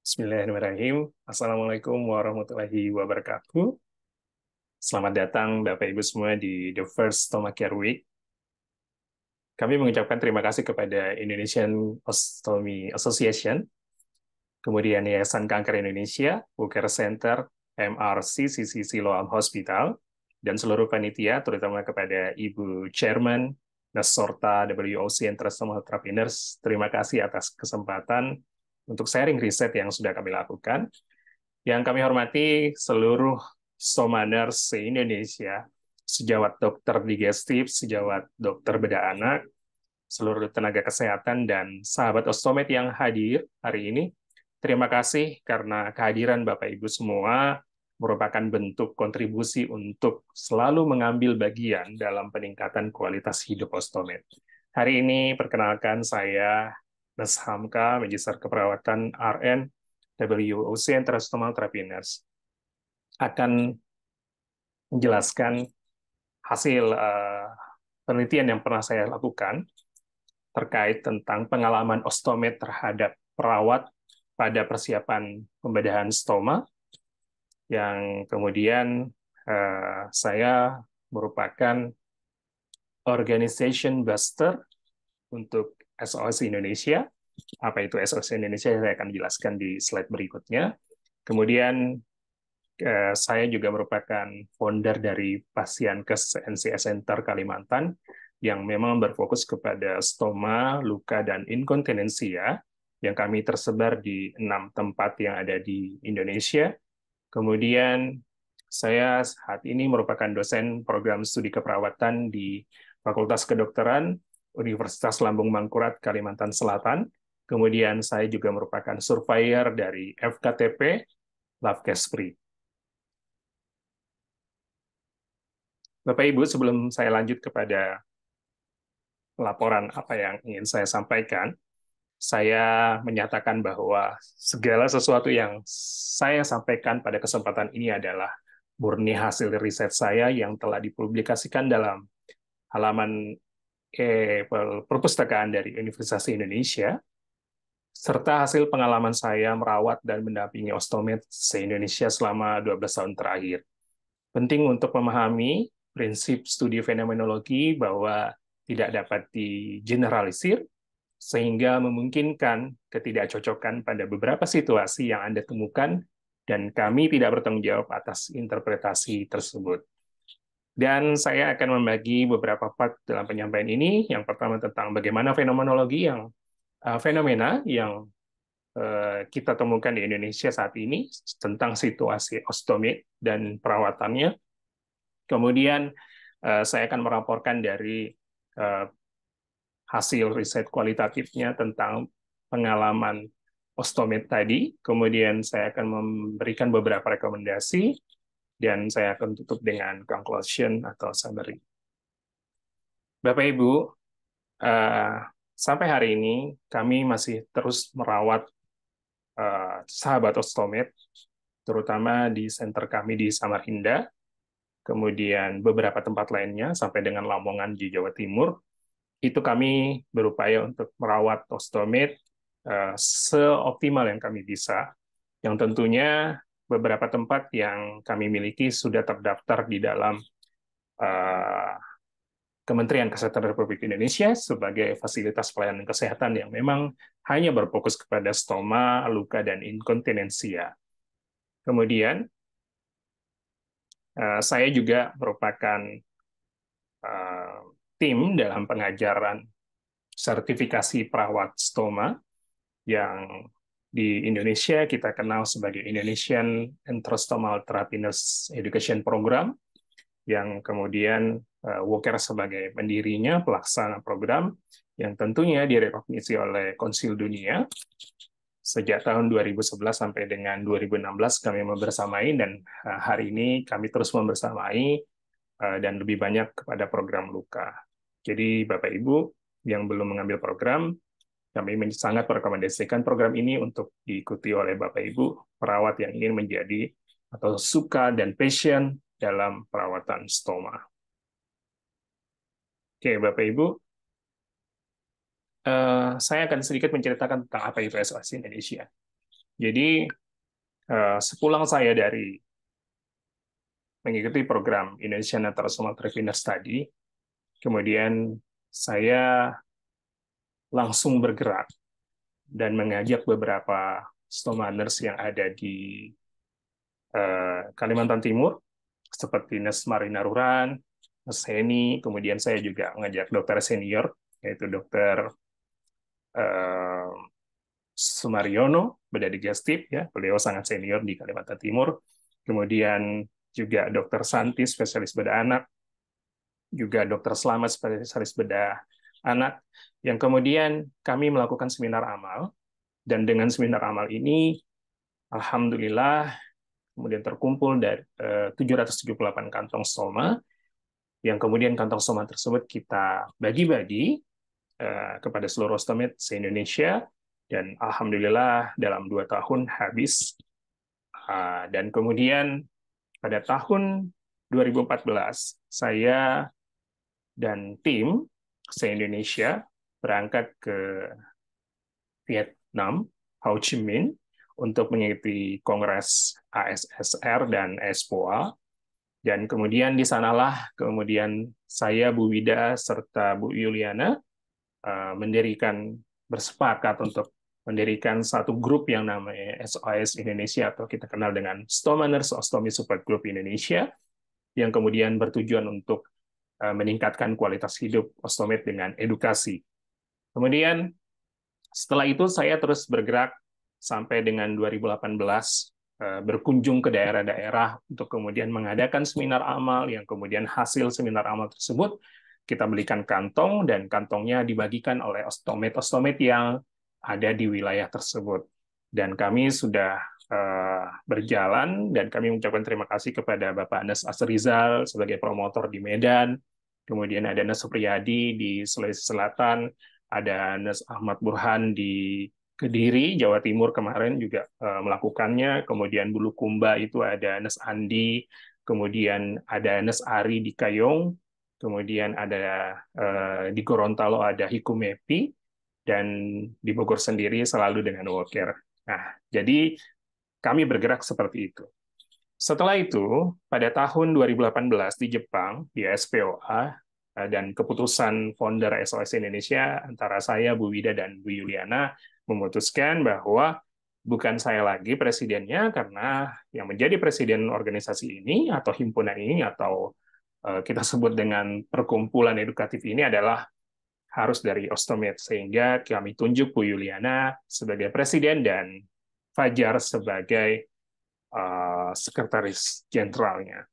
Bismillahirrahmanirrahim. Assalamualaikum warahmatullahi wabarakatuh. Selamat datang Bapak Ibu semua di The First Stomach Week. Kami mengucapkan terima kasih kepada Indonesian Ostomy Association, kemudian Yayasan Kanker Indonesia, Woocare Center, MRC, CC Siloam Hospital, dan seluruh panitia, terutama kepada Ibu Chairman, Nasorta WOC and Trustoma Entrepreneurs. Terima kasih atas kesempatan untuk sharing riset yang sudah kami lakukan. Yang kami hormati seluruh stoma nurse se-Indonesia, sejawat dokter digestif, sejawat dokter bedah anak, seluruh tenaga kesehatan, dan sahabat ostomed yang hadir hari ini. Terima kasih karena kehadiran Bapak Ibu semua merupakan bentuk kontribusi untuk selalu mengambil bagian dalam peningkatan kualitas hidup ostomed. Hari ini perkenalkan saya Mas Hamka, Magister Keperawatan RN WOC and Trustoma Entrepreneurs, akan menjelaskan hasil penelitian yang pernah saya lakukan terkait tentang pengalaman ostomed terhadap perawat pada persiapan pembedahan stoma, yang kemudian saya merupakan organization buster untuk SOS Indonesia. Apa itu SOS Indonesia? Saya akan jelaskan di slide berikutnya. Kemudian saya juga merupakan founder dari Pasienkes NCS Center Kalimantan yang memang berfokus kepada stoma, luka, dan inkontinensia yang kami tersebar di 6 tempat yang ada di Indonesia. Kemudian saya saat ini merupakan dosen program studi keperawatan di Fakultas Kedokteran Universitas Lambung Mangkurat, Kalimantan Selatan. Kemudian saya juga merupakan surveyor dari FKTP Labkespri. Bapak Ibu, sebelum saya lanjut kepada laporan apa yang ingin saya sampaikan, saya menyatakan bahwa segala sesuatu yang saya sampaikan pada kesempatan ini adalah murni hasil riset saya yang telah dipublikasikan dalam halaman perpustakaan dari Universitas Indonesia, serta hasil pengalaman saya merawat dan mendampingi ostomed se-Indonesia selama 12 tahun terakhir. Penting untuk memahami prinsip studi fenomenologi bahwa tidak dapat digeneralisir, sehingga memungkinkan ketidakcocokan pada beberapa situasi yang Anda temukan, dan kami tidak bertanggung jawab atas interpretasi tersebut. Dan saya akan membagi beberapa part dalam penyampaian ini. Yang pertama tentang bagaimana fenomena yang kita temukan di Indonesia saat ini, tentang situasi ostomi dan perawatannya. Kemudian saya akan melaporkan dari hasil riset kualitatifnya tentang pengalaman ostomed tadi. Kemudian saya akan memberikan beberapa rekomendasi, dan saya akan tutup dengan conclusion atau summary. Bapak Ibu, sampai hari ini kami masih terus merawat sahabat ostomed, terutama di center kami di Samarinda, kemudian beberapa tempat lainnya sampai dengan Lamongan di Jawa Timur. Itu kami berupaya untuk merawat ostomed seoptimal yang kami bisa, yang tentunya beberapa tempat yang kami miliki sudah terdaftar di dalam Kementerian Kesehatan Republik Indonesia sebagai fasilitas pelayanan kesehatan yang memang hanya berfokus kepada stoma, luka, dan inkontinensia. Kemudian, saya juga merupakan tim dalam pengajaran sertifikasi perawat stoma yang di Indonesia kita kenal sebagai Indonesian Enterostomal Therapy Nurse Education Program, yang kemudian Woocare sebagai pendirinya, pelaksana program, yang tentunya direkognisi oleh Konsil Dunia. Sejak tahun 2011 sampai dengan 2016 kami membersamai, dan hari ini kami terus membersamai dan lebih banyak kepada program luka. Jadi Bapak Ibu yang belum mengambil program, kami sangat merekomendasikan program ini untuk diikuti oleh Bapak Ibu perawat yang ingin menjadi atau suka dan passion dalam perawatan stoma. Oke, Bapak Ibu, saya akan sedikit menceritakan tentang apa itu SOS Indonesia. Jadi sepulang saya dari mengikuti program Indonesian Natural Trainer Study, kemudian saya langsung bergerak dan mengajak beberapa stomaners yang ada di Kalimantan Timur, seperti Nes Marina Ruran, Nes Heni, kemudian saya juga mengajak dokter senior, yaitu dokter eh, Sumaryono, bedah digestif, ya, beliau sangat senior di Kalimantan Timur. Kemudian juga dokter Santi, spesialis bedah anak, juga dokter Selamat, spesialis bedah anak, yang kemudian kami melakukan seminar amal, dan dengan seminar amal ini, alhamdulillah, kemudian terkumpul dari 778 kantong stoma, yang kemudian kantong stoma tersebut kita bagi-bagi kepada seluruh ostomed se-Indonesia, dan alhamdulillah dalam 2 tahun habis. Dan kemudian pada tahun 2014, saya dan tim se-Indonesia berangkat ke Vietnam, Ho Chi Minh, untuk mengikuti Kongres ASSR dan ESPOA. Dan kemudian di sanalah kemudian saya, Bu Wida, serta Bu Yuliana mendirikan, bersepakat untuk mendirikan satu grup yang namanya SOS Indonesia, atau kita kenal dengan Stomaners Ostomy Support Group Indonesia, yang kemudian bertujuan untuk meningkatkan kualitas hidup ostomed dengan edukasi. Kemudian setelah itu saya terus bergerak sampai dengan 2018, berkunjung ke daerah-daerah untuk kemudian mengadakan seminar amal, yang kemudian hasil seminar amal tersebut kita belikan kantong, dan kantongnya dibagikan oleh ostomed-ostomed yang ada di wilayah tersebut. Dan kami sudah berjalan, dan kami mengucapkan terima kasih kepada Bapak Anas Asrizal sebagai promotor di Medan, kemudian ada Nas Supriyadi di Sulawesi Selatan, ada Nas Ahmad Burhan di Kediri, Jawa Timur kemarin juga melakukannya, kemudian Bulukumba itu ada Nas Andi, kemudian ada Nas Ari di Kayong, kemudian ada di Gorontalo ada Hikumepi, dan di Bogor sendiri selalu dengan Walker. Nah, jadi kami bergerak seperti itu. Setelah itu, pada tahun 2018 di Jepang, di SPOA, dan keputusan founder SOS Indonesia antara saya, Bu Wida, dan Bu Yuliana memutuskan bahwa bukan saya lagi presidennya, karena yang menjadi presiden organisasi ini, atau himpunan ini, atau kita sebut dengan perkumpulan edukatif ini adalah harus dari Ostomed, sehingga kami tunjuk Bu Yuliana sebagai presiden dan Fajar sebagai sekretaris jenderalnya.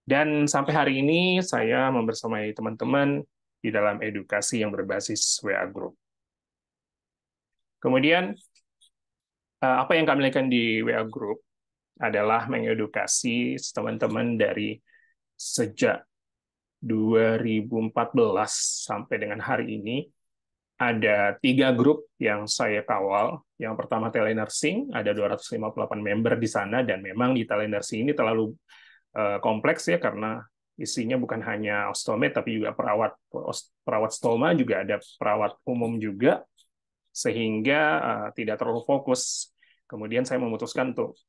Dan sampai hari ini saya membersamai teman-teman di dalam edukasi yang berbasis WA Group. Kemudian apa yang kami lakukan di WA Group adalah mengedukasi teman-teman dari sejak 2014 sampai dengan hari ini. Ada 3 grup yang saya kawal. Yang pertama telenursing, ada 258 member di sana, dan memang di telenursing ini terlalu kompleks ya, karena isinya bukan hanya ostomed tapi juga perawat stoma, juga ada perawat umum juga, sehingga tidak terlalu fokus. Kemudian saya memutuskan untuk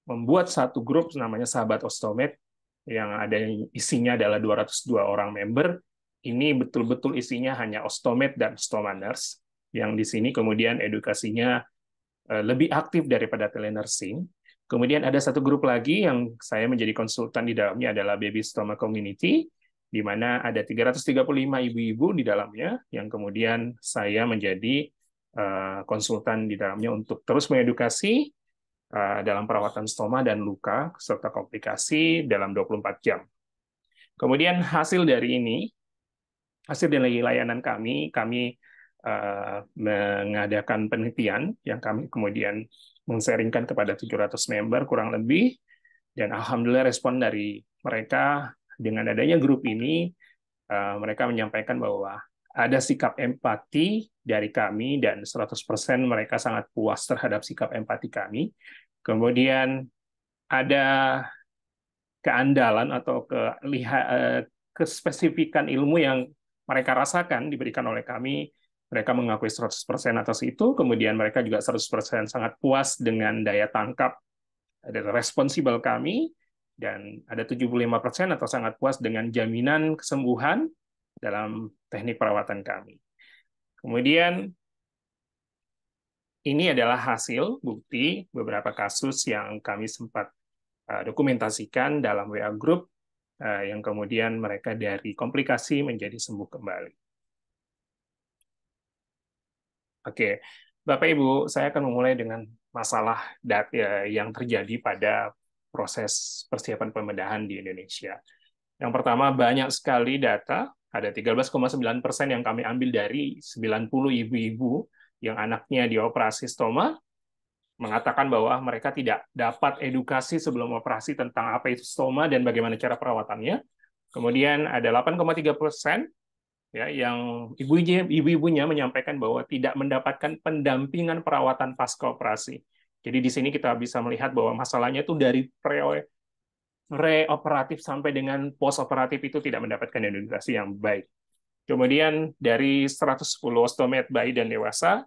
membuat satu grup namanya Sahabat Ostomed, yang ada isinya adalah 202 orang member. Ini betul-betul isinya hanya ostomed dan stomaners, yang di sini kemudian edukasinya lebih aktif daripada telenursing. Kemudian ada satu grup lagi yang saya menjadi konsultan di dalamnya, adalah Baby Stoma Community, di mana ada 335 ibu-ibu di dalamnya, yang kemudian saya menjadi konsultan di dalamnya untuk terus mengedukasi dalam perawatan stoma dan luka serta komplikasi dalam 24 jam. Kemudian hasil dari ini, hasil dari layanan kami mengadakan penelitian yang kami kemudian men-sharingkan kepada 700 member kurang lebih, dan alhamdulillah respon dari mereka dengan adanya grup ini, mereka menyampaikan bahwa ada sikap empati dari kami, dan 100% mereka sangat puas terhadap sikap empati kami. Kemudian ada keandalan atau kespesifikan ilmu yang mereka rasakan diberikan oleh kami Mereka mengakui 100% atas itu, kemudian mereka juga 100% sangat puas dengan daya tangkap ada responsibel kami, dan ada 75% atau sangat puas dengan jaminan kesembuhan dalam teknik perawatan kami. Kemudian ini adalah hasil bukti beberapa kasus yang kami sempat dokumentasikan dalam WA Group yang kemudian mereka dari komplikasi menjadi sembuh kembali. Oke, Bapak Ibu, saya akan memulai dengan masalah yang terjadi pada proses persiapan pembedahan di Indonesia. Yang pertama, banyak sekali data, ada 13,9% yang kami ambil dari 90 ibu-ibu yang anaknya dioperasi stoma, mengatakan bahwa mereka tidak dapat edukasi sebelum operasi tentang apa itu stoma dan bagaimana cara perawatannya. Kemudian ada 8,3% ya yang ibu-ibunya menyampaikan bahwa tidak mendapatkan pendampingan perawatan pasca operasi. Jadi di sini kita bisa melihat bahwa masalahnya itu dari preoperatif sampai dengan postoperatif itu tidak mendapatkan edukasi yang baik. Kemudian dari 110 osteomet bayi dan dewasa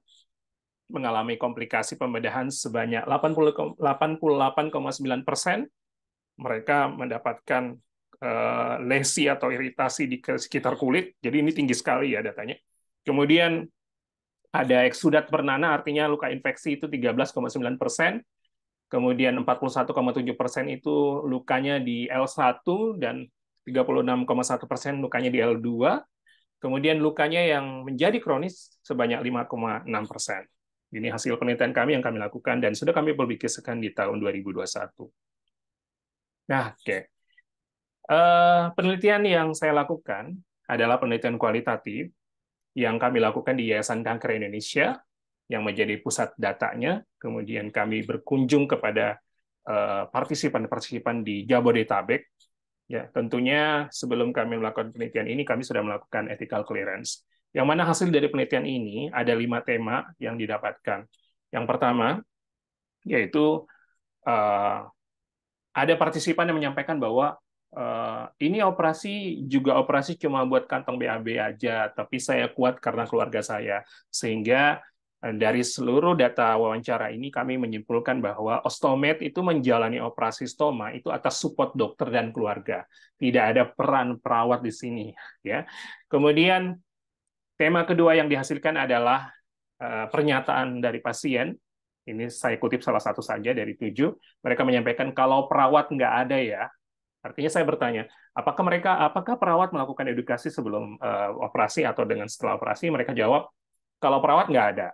mengalami komplikasi pembedahan sebanyak 88,9%. Mereka mendapatkan lesi atau iritasi di sekitar kulit. Jadi ini tinggi sekali ya datanya. Kemudian ada eksudat bernanah, artinya luka infeksi itu 13,9%. Kemudian 41,7% itu lukanya di L1 dan 36,1% lukanya di L2. Kemudian lukanya yang menjadi kronis sebanyak 5,6%. Ini hasil penelitian kami yang kami lakukan dan sudah kami publikasikan di tahun 2021. Nah, oke. Penelitian yang saya lakukan adalah penelitian kualitatif yang kami lakukan di Yayasan Kanker Indonesia yang menjadi pusat datanya. Kemudian kami berkunjung kepada partisipan-partisipan di Jabodetabek. Ya, tentunya sebelum kami melakukan penelitian ini, kami sudah melakukan ethical clearance. Yang mana hasil dari penelitian ini ada 5 tema yang didapatkan. Yang pertama, yaitu ada partisipan yang menyampaikan bahwa ini operasi juga operasi cuma buat kantong BAB aja, tapi saya kuat karena keluarga saya. Sehingga dari seluruh data wawancara ini kami menyimpulkan bahwa osteomed itu menjalani operasi stoma itu atas support dokter dan keluarga. Tidak ada peran perawat di sini, ya. Kemudian tema kedua yang dihasilkan adalah pernyataan dari pasien. Ini saya kutip salah satu saja dari 7. Mereka menyampaikan kalau perawat nggak ada ya. Artinya saya bertanya, apakah perawat melakukan edukasi sebelum operasi atau dengan setelah operasi? Mereka jawab, kalau perawat nggak ada.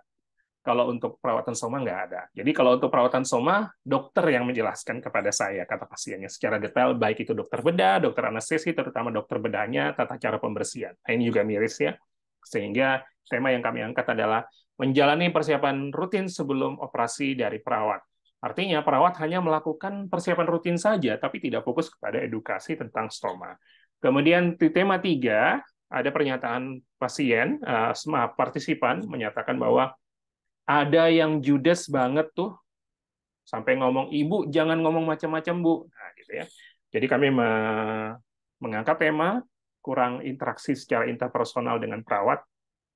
Kalau untuk perawatan soma nggak ada. Jadi kalau untuk perawatan soma, dokter yang menjelaskan kepada saya, kata pasiennya, secara detail, baik itu dokter bedah, dokter anestesi, terutama dokter bedahnya, tata cara pembersihan. Nah, ini juga miris ya. Sehingga tema yang kami angkat adalah menjalani persiapan rutin sebelum operasi dari perawat. Artinya perawat hanya melakukan persiapan rutin saja, tapi tidak fokus kepada edukasi tentang stoma. Kemudian di tema 3, ada pernyataan pasien, partisipan menyatakan bahwa ada yang judes banget tuh, sampai ngomong, ibu jangan ngomong macam-macam bu. Nah, gitu ya. Jadi kami mengangkat tema kurang interaksi secara interpersonal dengan perawat.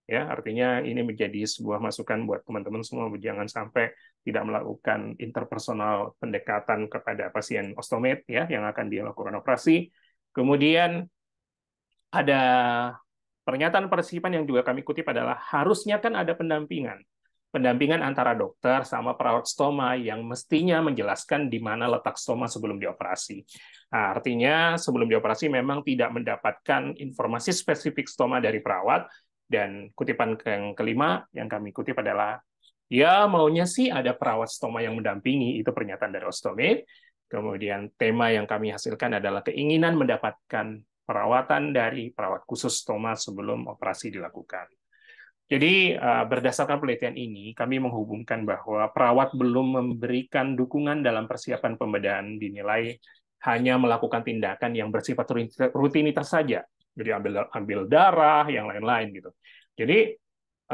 Ya, artinya ini menjadi sebuah masukan buat teman-teman semua, jangan sampai tidak melakukan interpersonal pendekatan kepada pasien osteomed ya yang akan dilakukan operasi. Kemudian ada pernyataan partisipan yang juga kami kutip adalah harusnya kan ada pendampingan antara dokter sama perawat stoma yang mestinya menjelaskan di mana letak stoma sebelum dioperasi. Nah, artinya sebelum dioperasi memang tidak mendapatkan informasi spesifik stoma dari perawat. Dan kutipan yang kelima yang kami kutip adalah, ya maunya sih ada perawat stoma yang mendampingi, itu pernyataan dari osteomed. Kemudian tema yang kami hasilkan adalah keinginan mendapatkan perawatan dari perawat khusus stoma sebelum operasi dilakukan. Jadi berdasarkan penelitian ini, kami menghubungkan bahwa perawat belum memberikan dukungan dalam persiapan pembedahan dinilai hanya melakukan tindakan yang bersifat rutinitas saja. Jadi ambil darah, yang lain-lain gitu. Jadi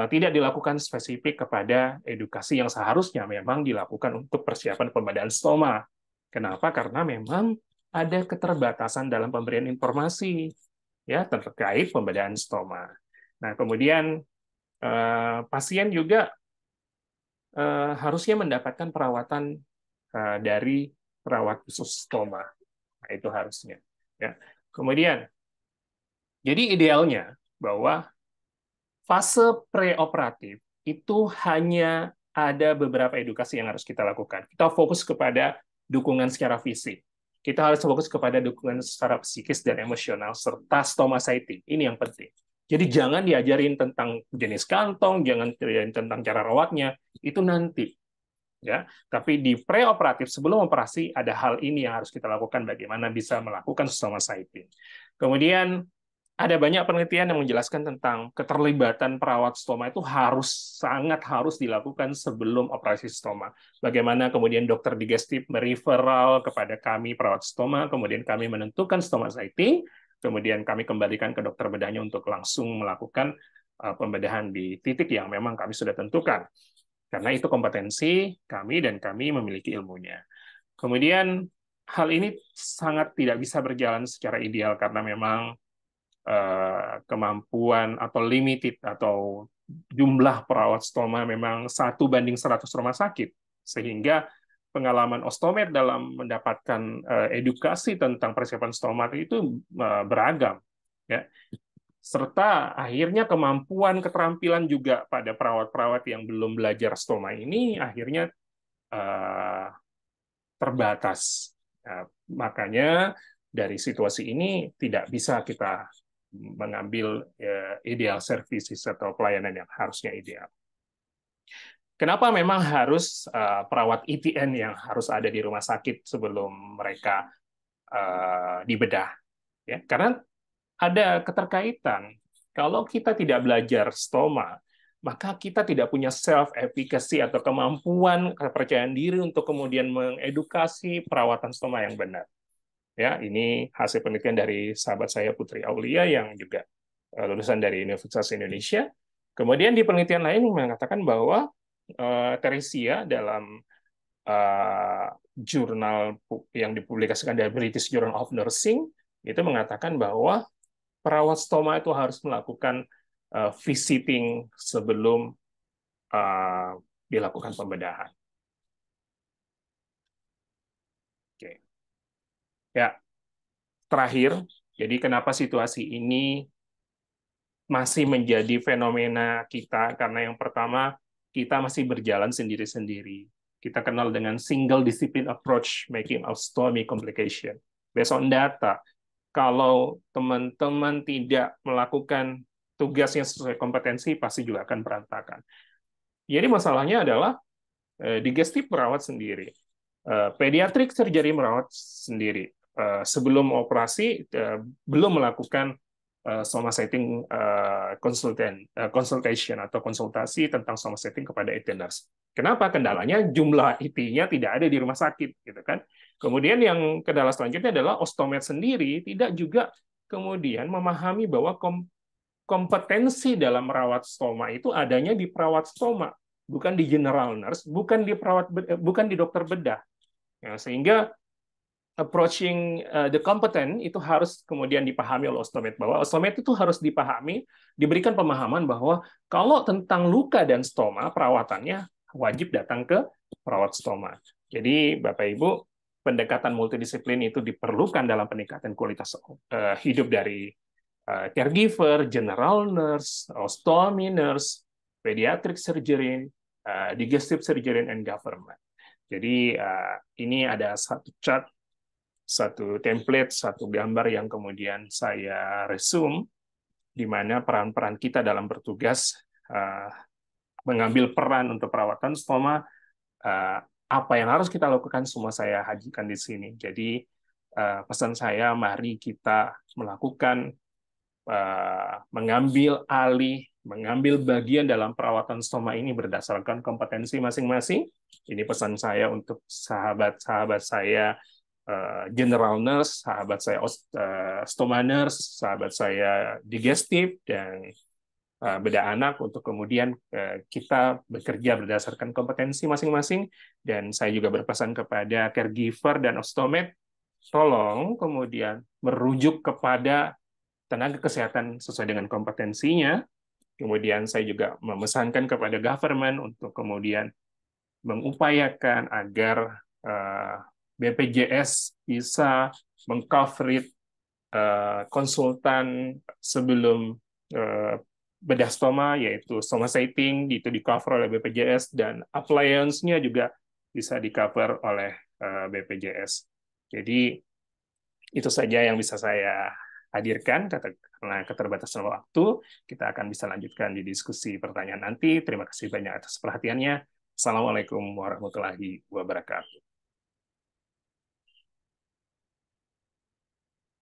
tidak dilakukan spesifik kepada edukasi yang seharusnya memang dilakukan untuk persiapan pembedahan stoma. Kenapa? Karena memang ada keterbatasan dalam pemberian informasi ya terkait pembedahan stoma. Nah, kemudian pasien juga harusnya mendapatkan perawatan dari perawat khusus stoma. Nah, itu harusnya. Ya. Kemudian, jadi idealnya bahwa fase preoperatif itu hanya ada beberapa edukasi yang harus kita lakukan. Kita fokus kepada dukungan secara fisik. Kita harus fokus kepada dukungan secara psikis dan emosional serta stomasitis. Ini yang penting. Jadi jangan diajarin tentang jenis kantong, jangan diajarin tentang cara rawatnya, itu nanti. Ya, tapi di preoperatif sebelum operasi ada hal ini yang harus kita lakukan, bagaimana bisa melakukan stomasitis. Kemudian ada banyak penelitian yang menjelaskan tentang keterlibatan perawat stoma itu sangat harus dilakukan sebelum operasi stoma. Bagaimana kemudian dokter digestif mereferral kepada kami perawat stoma, kemudian kami menentukan stomasitis, kemudian kami kembalikan ke dokter bedahnya untuk langsung melakukan pembedahan di titik yang memang kami sudah tentukan. Karena itu kompetensi kami dan kami memiliki ilmunya. Kemudian hal ini sangat tidak bisa berjalan secara ideal karena memang kemampuan atau limited atau jumlah perawat stoma memang 1:100 rumah sakit, sehingga pengalaman ostomed dalam mendapatkan edukasi tentang persiapan stoma itu beragam, ya, serta akhirnya kemampuan keterampilan juga pada perawat-perawat yang belum belajar stoma ini akhirnya uh, terbatas. Nah, makanya dari situasi ini tidak bisa kita mengambil ideal services atau pelayanan yang harusnya ideal. Kenapa memang harus perawat ITN yang harus ada di rumah sakit sebelum mereka dibedah? Ya, karena ada keterkaitan. Kalau kita tidak belajar stoma, maka kita tidak punya self-efficacy atau kemampuan kepercayaan diri untuk kemudian mengedukasi perawatan stoma yang benar. Ya, ini hasil penelitian dari sahabat saya Putri Aulia yang juga lulusan dari Universitas Indonesia. Kemudian di penelitian lain mengatakan bahwa Teresia dalam jurnal yang dipublikasikan dari British Journal of Nursing itu mengatakan bahwa perawat stoma itu harus melakukan visiting sebelum dilakukan pembedahan. Oke. Ya, terakhir, jadi kenapa situasi ini masih menjadi fenomena kita? Karena yang pertama, kita masih berjalan sendiri-sendiri. Kita kenal dengan single discipline approach making ostomy complication. Based on data, kalau teman-teman tidak melakukan tugasnya sesuai kompetensi, pasti juga akan berantakan. Jadi masalahnya adalah digestif merawat sendiri, pediatrik surgery merawat sendiri. Sebelum operasi, belum melakukan somasetting consultation atau konsultasi tentang somasetting kepada IT-nurse. Kenapa? Kendalanya jumlah IT-nya tidak ada di rumah sakit, gitu kan? Kemudian yang kendala selanjutnya adalah ostomed sendiri tidak juga kemudian memahami bahwa kompetensi dalam merawat stoma itu adanya di perawat stoma, bukan di general nurse, bukan di dokter bedah. Ya, sehingga approaching the competent itu harus kemudian dipahami oleh ostomed, bahwa ostomed itu harus dipahami, diberikan pemahaman bahwa kalau tentang luka dan stoma, perawatannya wajib datang ke perawat stoma. Jadi Bapak Ibu, pendekatan multidisiplin itu diperlukan dalam peningkatan kualitas hidup dari caregiver, general nurse, ostomy nurse, pediatric surgeon, digestive surgeon, and government. Jadi ini ada satu chart, satu template, satu gambar yang kemudian saya resume, di mana peran-peran kita dalam bertugas mengambil peran untuk perawatan stoma, apa yang harus kita lakukan semua saya hajikan di sini. Jadi pesan saya, mari kita melakukan mengambil alih, mengambil bagian dalam perawatan stoma ini berdasarkan kompetensi masing-masing. Ini pesan saya untuk sahabat-sahabat saya general nurse, sahabat saya stoma nurse, sahabat saya digestif, dan bedah anak, untuk kemudian kita bekerja berdasarkan kompetensi masing-masing. Dan saya juga berpesan kepada caregiver dan ostomed, tolong kemudian merujuk kepada tenaga kesehatan sesuai dengan kompetensinya, Kemudian saya juga memesankan kepada government untuk kemudian mengupayakan agar BPJS bisa mengcover konsultan sebelum eh, bedah stoma, yaitu stoma setting, itu di cover oleh BPJS, dan appliance-nya juga bisa di cover oleh BPJS. Jadi itu saja yang bisa saya hadirkan, karena keterbatasan waktu. Kita akan bisa lanjutkan di diskusi pertanyaan nanti. Terima kasih banyak atas perhatiannya. Assalamualaikum warahmatullahi wabarakatuh.